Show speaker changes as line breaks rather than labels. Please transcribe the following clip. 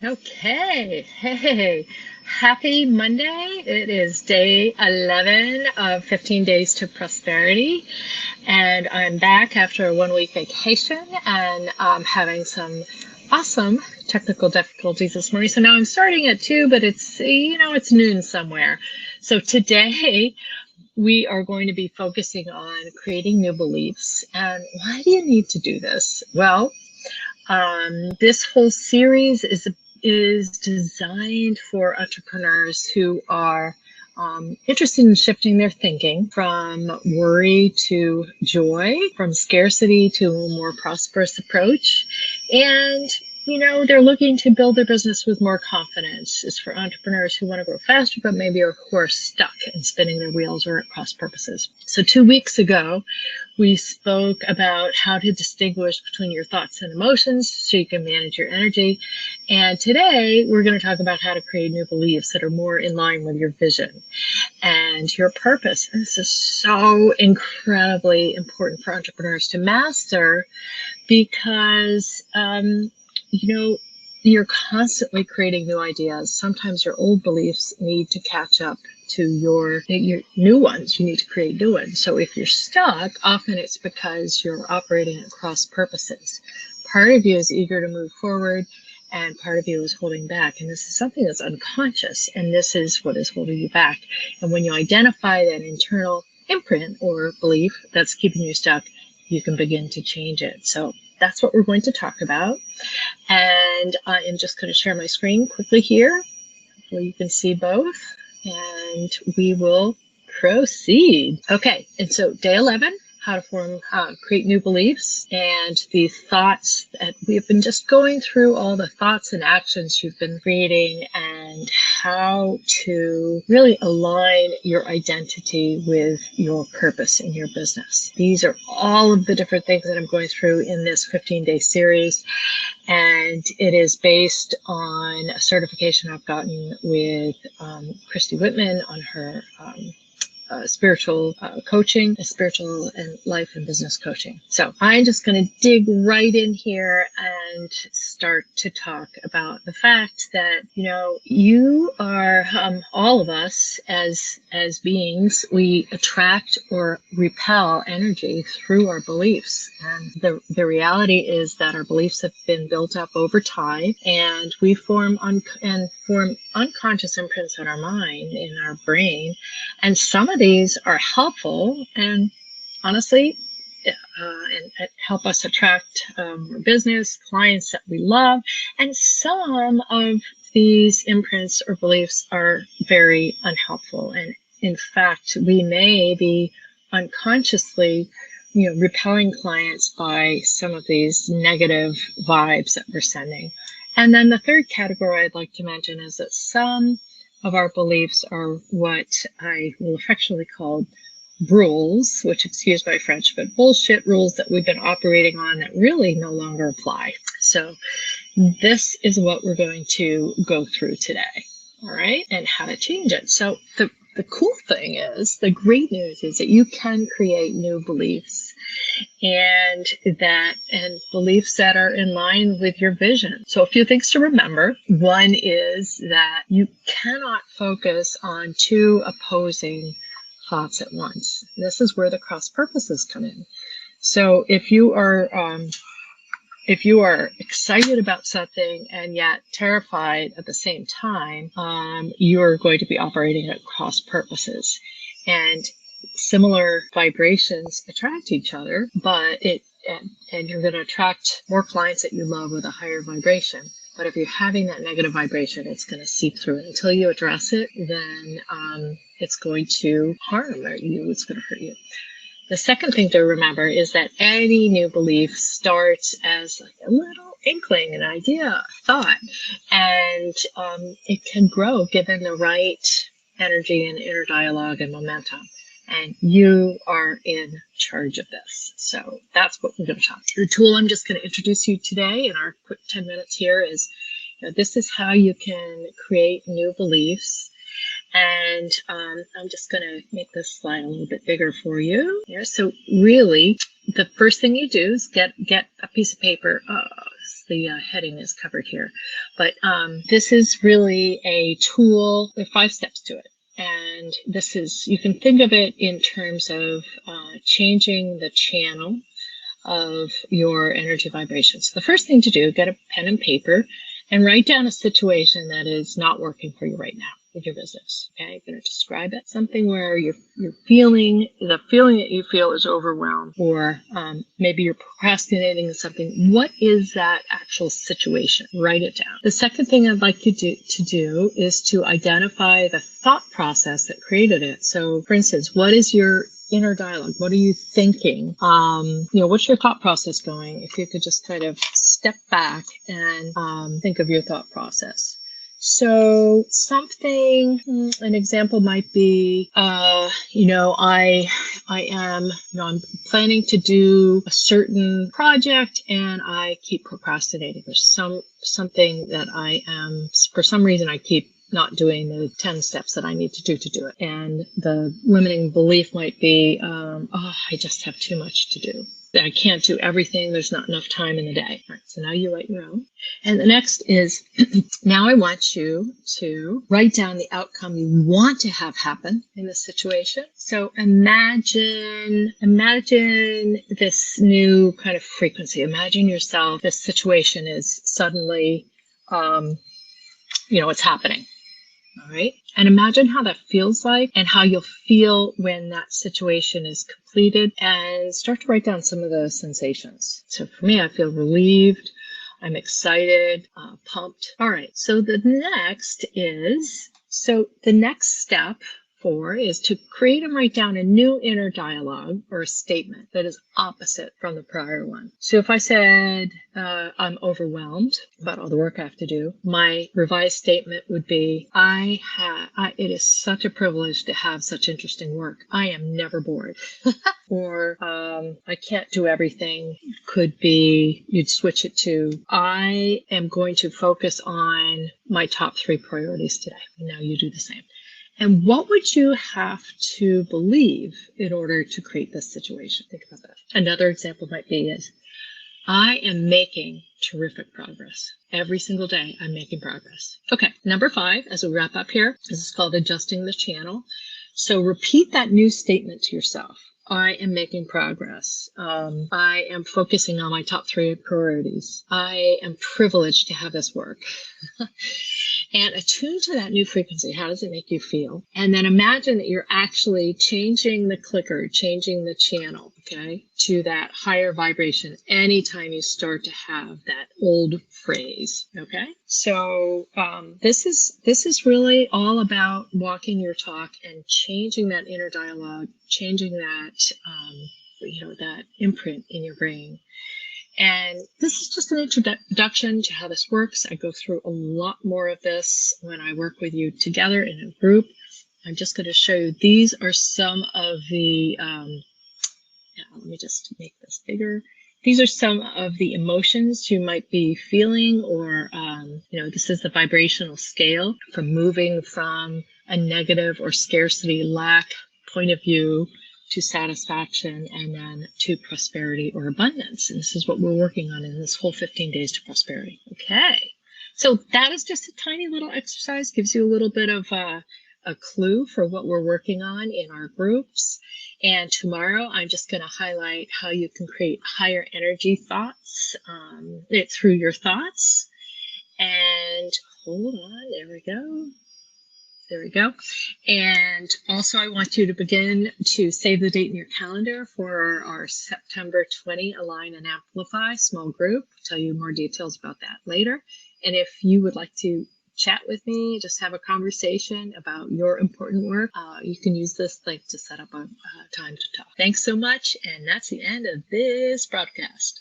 Okay, hey, happy Monday. It is day 11 of 15 Days to Prosperity, and I'm back after a 1 week vacation, and I'm having some awesome technical difficulties this morning. So now I'm starting at 2, but it's noon somewhere. So today we are going to be focusing on creating new beliefs. And why do you need to do this? Well, this whole series is designed for entrepreneurs who are interested in shifting their thinking from worry to joy, from scarcity to a more prosperous approach. And they're looking to build their business with more confidence. It's for entrepreneurs who want to grow faster, but maybe who are stuck and spinning their wheels or at cross purposes. So 2 weeks ago, we spoke about how to distinguish between your thoughts and emotions so you can manage your energy. And today, we're going to talk about how to create new beliefs that are more in line with your vision and your purpose. And this is so incredibly important for entrepreneurs to master because, you're constantly creating new ideas. Sometimes your old beliefs need to catch up to your new ones. You need to create new ones. So if you're stuck, often it's because you're operating at cross purposes. Part of you is eager to move forward, and part of you is holding back. And this is something that's unconscious, and this is what is holding you back. And when you identify that internal imprint or belief that's keeping you stuck, you can begin to change it. So that's what we're going to talk about. And I am just going to share my screen quickly here where you can see both, and we will proceed. Okay, and so day 11, how to create new beliefs, and the thoughts that we've been just going through, all the thoughts and actions you've been creating, and how to really align your identity with your purpose in your business. These are all of the different things that I'm going through in this 15-day series, and it is based on a certification I've gotten with Christy Whitman on her spiritual coaching, spiritual and life and business coaching. So I'm just going to dig right in here and start to talk about the fact that, you are, all of us as beings, we attract or repel energy through our beliefs. And the reality is that our beliefs have been built up over time, and we form unconscious imprints in our mind, in our brain. And some of these are helpful and honestly and help us attract business clients that we love. And some of these imprints or beliefs are very unhelpful. And in fact, we may be unconsciously repelling clients by some of these negative vibes that we're sending. And then the third category I'd like to mention is that some of our beliefs are what I will affectionately call rules, which, excuse my French, but bullshit rules that we've been operating on that really no longer apply. So this is what we're going to go through today, all right, and how to change it. So the cool thing is, the great news is that you can create new beliefs and beliefs that are in line with your vision. So a few things to remember. One is that you cannot focus on two opposing thoughts at once. This is where the cross purposes come in. So if you are excited about something and yet terrified at the same time, you're going to be operating at cross purposes. And similar vibrations attract each other, but you're going to attract more clients that you love with a higher vibration. But if you're having that negative vibration, it's going to seep through. Until you address it, then it's going to harm you. It's going to hurt you. The second thing to remember is that any new belief starts as like a little inkling, an idea, a thought, and it can grow given the right energy and inner dialogue and momentum. And you are in charge of this. So that's what we're going to talk through. The tool I'm just going to introduce you today in our quick 10 minutes here is, this is how you can create new beliefs. And I'm just going to make this slide a little bit bigger for you here. So really, the first thing you do is get a piece of paper. Oh, the heading is covered here. But this is really a tool. There are 5 steps to it. And this is, you can think of it in terms of changing the channel of your energy vibrations. The first thing to do, get a pen and paper and write down a situation that is not working for you right now with your business. Okay, you're going to describe it. Something where you're feeling, the feeling that you feel is overwhelmed, or maybe you're procrastinating something. What is that actual situation? Write it down. The second thing I'd like you to do is to identify the thought process that created it. So, for instance, what is your inner dialogue? What are you thinking? What's your thought process going? If you could just kind of step back and think of your thought process. So an example might be, I'm planning to do a certain project and I keep procrastinating. There's something that for some reason I keep not doing the 10 steps that I need to do it. And the limiting belief might be, I just have too much to do. I can't do everything. There's not enough time in the day. All right, so now you write your own. And the next is, now I want you to write down the outcome you want to have happen in this situation. So imagine this new kind of frequency. Imagine yourself, this situation is suddenly, it's happening. All right. And imagine how that feels like and how you'll feel when that situation is completed, and start to write down some of the sensations. So for me, I feel relieved. I'm excited, pumped. All right. So the next step 4 is to create and write down a new inner dialogue or a statement that is opposite from the prior one. So if I said, I'm overwhelmed about all the work I have to do, my revised statement would be, it is such a privilege to have such interesting work. I am never bored. Or, I can't do everything. Could be, you'd switch it to, I am going to focus on my top 3 priorities today. And now you do the same. And what would you have to believe in order to create this situation? Think about that. Another example might be I am making terrific progress. Every single day, I'm making progress. Okay, number 5, as we wrap up here, this is called adjusting the channel. So repeat that new statement to yourself. I am making progress. I am focusing on my top 3 priorities. I am privileged to have this work. And attune to that new frequency. How does it make you feel? And then imagine that you're actually changing the clicker, changing the channel, okay, to that higher vibration anytime you start to have that old phrase, okay? So this is really all about walking your talk and changing that inner dialogue, changing that, that imprint in your brain. And this is just an introduction to how this works. I go through a lot more of this when I work with you together in a group. I'm just going to show you, these are some of the, let me just make this bigger. These are some of the emotions you might be feeling, or, this is the vibrational scale from moving from a negative or scarcity, lack point of view to satisfaction, and then to prosperity or abundance. And this is what we're working on in this whole 15 days to prosperity. Okay. So that is just a tiny little exercise, gives you a little bit of a clue for what we're working on in our groups. And tomorrow, I'm just going to highlight how you can create higher energy thoughts through your thoughts. And hold on, there we go. There we go. And also, I want you to begin to save the date in your calendar for our September 20 Align and Amplify small group. I'll tell you more details about that later. And if you would like to chat with me, just have a conversation about your important work, you can use this link to set up a time to talk. Thanks so much. And that's the end of this broadcast.